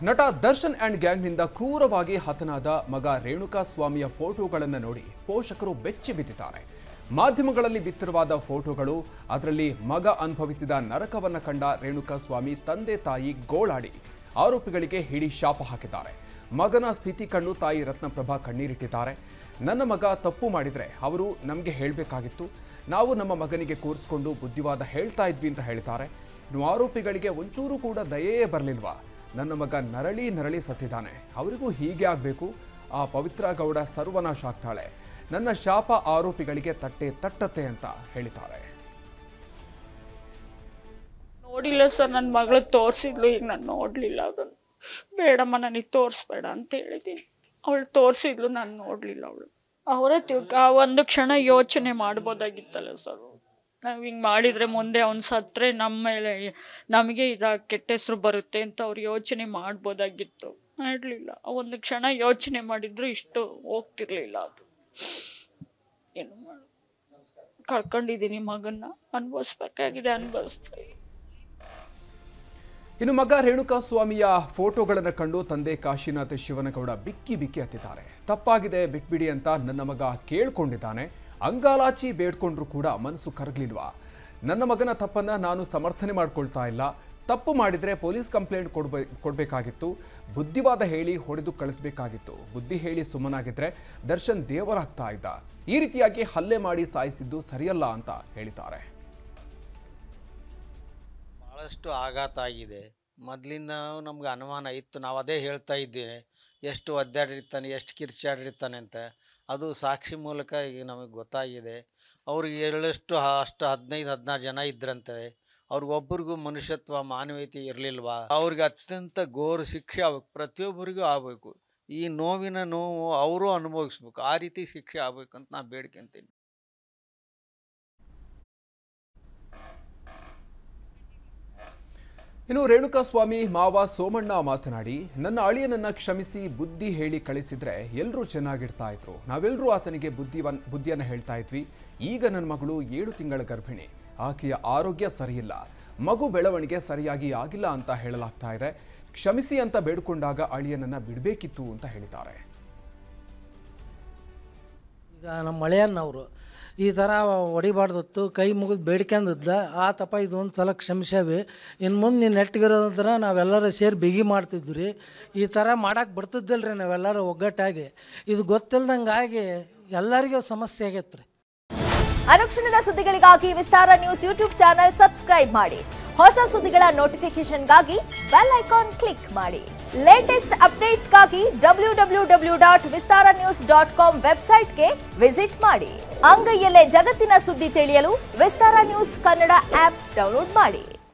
ನಟ ದರ್ಶನ್ ಅಂಡ್ ಗ್ಯಾಂಗ್ನಿಂದ ಕ್ರೂರವಾಗಿ ಹತನಾದ ಮಗ ರೇಣುಕಾ ಸ್ವಾಮಿಯ ಫೋಟೋಗಳನ್ನು ನೋಡಿ ಪೋಷಕರು ಬೆಚ್ಚಿ ಬಿದ್ದಿದ್ದಾರೆ. ಮಾಧ್ಯಮಗಳಲ್ಲಿ ಬಿತ್ತರವಾದ ಫೋಟೋಗಳು, ಅದರಲ್ಲಿ ಮಗ ಅನುಭವಿಸಿದ ನರಕವನ್ನು ಕಂಡ ರೇಣುಕಾ ಸ್ವಾಮಿ ತಂದೆ ತಾಯಿ ಗೋಳಾಡಿ ಆರೋಪಿಗಳಿಗೆ ಹಿಡಿ ಶಾಪ ಹಾಕಿದ್ದಾರೆ. ಮಗನ ಸ್ಥಿತಿ ಕಂಡು ತಾಯಿ ರತ್ನಪ್ರಭಾ ಕಣ್ಣೀರಿಟ್ಟಿದ್ದಾರೆ. ನನ್ನ ಮಗ ತಪ್ಪು ಮಾಡಿದ್ರೆ ಅವರು ನಮಗೆ ಹೇಳಬೇಕಾಗಿತ್ತು, ನಾವು ನಮ್ಮ ಮಗನಿಗೆ ಕೂರಿಸಿಕೊಂಡು ಬುದ್ಧಿವಾದ ಹೇಳ್ತಾ ಇದ್ವಿ ಅಂತ ಹೇಳ್ತಾರೆ. ಇನ್ನು ಆರೋಪಿಗಳಿಗೆ ಒಂಚೂರು ಕೂಡ ದಯೆಯೇ ಬರಲಿಲ್ವಾ? ನನ್ನ ಮಗ ನರಳಿ ಸತ್ತಿದ್ದಾನೆ, ಅವರಿಗೂ ಹೀಗೆ ಆಗಬೇಕು, ಆ ಪವಿತ್ರ ಗೌಡ ಸರ್ವನಾಶ ಆಗ್ತಾಳೆ, ನನ್ನ ಶಾಪ ಆರೋಪಿಗಳಿಗೆ ತಟ್ಟತ್ತೆ ಅಂತ ಹೇಳಿದ್ದಾರೆ. ನೋಡಿಲ್ಲ ಸರ್, ನನ್ನ ಮಗಳು ತೋರಿಸಿದ್ಲು, ಈಗ ನಾನು ನೋಡಲಿಲ್ಲ. ಅದನ್ನು ಬೇಡಮ್ಮ ನನಗೆ ತೋರಿಸ್ಬೇಡ ಅಂತ ಹೇಳಿದ್ದೀನಿ. ಅವಳು ತೋರಿಸಿದ್ಲು, ನಾನು ನೋಡಲಿಲ್ಲ. ಅವರೇ ಒಂದು ಕ್ಷಣ ಯೋಚನೆ ಮಾಡ್ಬೋದಾಗಿತ್ತಲ್ಲ ಸರ್. ನಾವು ಹಿಂಗೆ ಮಾಡಿದರೆ ಮುಂದೆ ಅವ್ನು ಸತ್ತರೆ ನಮ್ಮ ಮೇಲೆ ನಮಗೆ ಕೆಟ್ಟ ಹೆಸರು ಬರುತ್ತೆ ಅಂತ ಅವ್ರು ಯೋಚನೆ ಮಾಡ್ಬೋದಾಗಿತ್ತು. ಮಾಡಲಿಲ್ಲ. ಒಂದು ಕ್ಷಣ ಯೋಚನೆ ಮಾಡಿದ್ರು ಇಷ್ಟು ಹೋಗ್ತಿರ್ಲಿಲ್ಲ. ಅದು ಏನು ಮಾಡ ಕಳ್ಕೊಂಡಿದ್ದೀನಿ ಮಗನ್ನ, ಅನುಭವಿಸ್ಬೇಕಾಗಿದೆ, ಅನುಭವಿಸ್ತಾ. ಇನ್ನು ಮಗ ರೇಣುಕಾ ಸ್ವಾಮಿಯ ಫೋಟೋಗಳನ್ನು ಕಂಡು ತಂದೆ ಕಾಶಿನಾಥ್ ಶಿವನಗೌಡ ಬಿಕ್ಕಿ ಹತ್ತಿದ್ದಾರೆ. ತಪ್ಪಾಗಿದೆ ಬಿಟ್ಬಿಡಿ ಅಂತ ನನ್ನ ಮಗ ಕೇಳ್ಕೊಂಡಿದ್ದಾನೆ, ಅಂಗಾಲಾಚಿ ಬೇಡ್ಕೊಂಡ್ರು ಕೂಡ ಮನಸ್ಸು ಕರಗಲಿಲ್ವಾ? ನನ್ನ ಮಗನ ತಪ್ಪನ್ನ ನಾನು ಸಮರ್ಥನೆ ಮಾಡ್ಕೊಳ್ತಾ ಇಲ್ಲ, ತಪ್ಪು ಮಾಡಿದ್ರೆ ಪೊಲೀಸ್ ಕಂಪ್ಲೇಂಟ್ ಕೊಡಬೇಕಾಗಿತ್ತು, ಬುದ್ಧಿವಾದ ಹೇಳಿ ಹೊಡೆದು ಕಳಿಸ್ಬೇಕಾಗಿತ್ತು, ಬುದ್ಧಿ ಹೇಳಿ ಸುಮ್ಮನಾಗಿದ್ರೆ ದರ್ಶನ್ ದೇವರಾಗ್ತಾ ಇದ್ದ, ಈ ರೀತಿಯಾಗಿ ಹಲ್ಲೆ ಮಾಡಿ ಸಾಯಿಸಿದ್ದು ಸರಿಯಲ್ಲ ಅಂತ ಹೇಳಿದ್ದಾರೆ. ಭಾಳಷ್ಟು ಆಘಾತ ಆಗಿದೆ. ಮೊದಲಿಂದ ನಮ್ಗೆ ಅನುಮಾನ ಇತ್ತು, ನಾವು ಅದೇ ಹೇಳ್ತಾ ಇದ್ದೇವೆ, ಎಷ್ಟು ಒದ್ದಾಡಿರ್ತಾನೆ, ಎಷ್ಟು ಕಿರ್ಚಾಡಿರ್ತಾನೆ ಅಂತ. ಅದು ಸಾಕ್ಷಿ ಮೂಲಕ ಈಗ ನಮಗೆ ಗೊತ್ತಾಗಿದೆ. ಅವ್ರಿಗೆ ಹೇಳಷ್ಟು ಅಷ್ಟು 15-16 ಜನ ಇದ್ರಂತೆ. ಅವ್ರಿಗೊಬ್ಬರಿಗೂ ಮನುಷ್ಯತ್ವ ಮಾನವೀಯತೆ ಇರಲಿಲ್ವಾ? ಅವ್ರಿಗೆ ಅತ್ಯಂತ ಘೋರ ಶಿಕ್ಷೆ ಆಗ್ಬೇಕು, ಪ್ರತಿಯೊಬ್ಬರಿಗೂ ಆಗಬೇಕು. ಈ ನೋವಿನ ನೋವು ಅವರು ಅನುಭವಿಸ್ಬೇಕು, ಆ ರೀತಿ ಶಿಕ್ಷೆ ಆಗ್ಬೇಕಂತ ನಾನು ಬೇಡ್ಕೊಂತೀನಿ. ಇನ್ನು ರೇಣುಕಾ ಸ್ವಾಮಿ ಮಾವ ಸೋಮಣ್ಣ ಮಾತನಾಡಿ, ನನ್ನ ಅಳಿಯನನ್ನ ಕ್ಷಮಿಸಿ ಬುದ್ಧಿ ಹೇಳಿ ಕಳಿಸಿದ್ರೆ ಎಲ್ಲರೂ ಚೆನ್ನಾಗಿರ್ತಾ ಇದ್ರು, ನಾವೆಲ್ಲರೂ ಆತನಿಗೆ ಬುದ್ಧಿಯನ್ನು ಹೇಳ್ತಾ ಇದ್ವಿ. ಈಗ ನನ್ನ ಮಗಳು 7 ತಿಂಗಳ ಗರ್ಭಿಣಿ, ಆಕೆಯ ಆರೋಗ್ಯ ಸರಿಯಿಲ್ಲ, ಮಗು ಬೆಳವಣಿಗೆ ಸರಿಯಾಗಿ ಆಗಿಲ್ಲ ಅಂತ ಹೇಳಲಾಗ್ತಾ ಇದೆ. ಕ್ಷಮಿಸಿ ಅಂತ ಬೇಡಿಕೊಂಡಾಗ ಅಳಿಯನನ್ನ ಬಿಡಬೇಕಿತ್ತು ಅಂತ ಹೇಳಿದ್ದಾರೆ. ಈಗ ನಮ್ಮ ಅಳಿಯನ್ನವರು ಈ ಥರ ಹೊಡಿಬಾರ್ದತ್ತು, ಕೈ ಮುಗಿದು ಬೇಡ್ಕೊಂಡಿದ್ದ, ಆತಪ್ಪ ಇದೊಂದು ಸಲ ಕ್ಷಮಿಸೇವಿ, ಇನ್ನು ಮುಂದೆ ನೀನು ನೆಟ್ಟಿಗಿರೋದ್ರ ನಾವೆಲ್ಲರೂ ಸೇರಿ ಬಿಗಿ ಮಾಡ್ತಿದ್ವಿ ರೀ. ಈ ಥರ ಮಾಡೋಕ್ಕೆ ಬರ್ತಿದ್ದಿಲ್ಲ ರೀ ನಾವೆಲ್ಲರೂ ಒಗ್ಗಟ್ಟಾಗಿ. ಇದು ಗೊತ್ತಿಲ್ದಂಗಾಗಿ ಎಲ್ಲರಿಗೂ ಸಮಸ್ಯೆ ಆಗೈತೆ ರೀ. ಅನುಕ್ಷಣದ ಸುದ್ದಿಗಳಿಗಾಗಿ ವಿಸ್ತಾರ ನ್ಯೂಸ್ ಯೂಟ್ಯೂಬ್ ಚಾನೆಲ್ ಸಬ್ಸ್ಕ್ರೈಬ್ ಮಾಡಿ. ಹೊಸ ಸುದ್ದಿಗಳ ನೋಟಿಫಿಕೇಶನ್ಗಾಗಿ ಬೆಲ್ ಐಕಾನ್ ಕ್ಲಿಕ್ ಮಾಡಿ. ಲೇಟೆಸ್ಟ್ ಅಪ್ಡೇಟ್ಸ್ಗಾಗಿ www.vistaranews.com ವೆಬ್ಸೈಟ್ಗೆ ವಿಸಿಟ್ ಮಾಡಿ. ಅಂಗೈಯಲ್ಲೇ ಜಗತ್ತಿನ ಸುದ್ದಿ ತಿಳಿಯಲು ವಿಸ್ತಾರ ನ್ಯೂಸ್ ಕನ್ನಡ ಆಪ್ ಡೌನ್ಲೋಡ್ ಮಾಡಿ.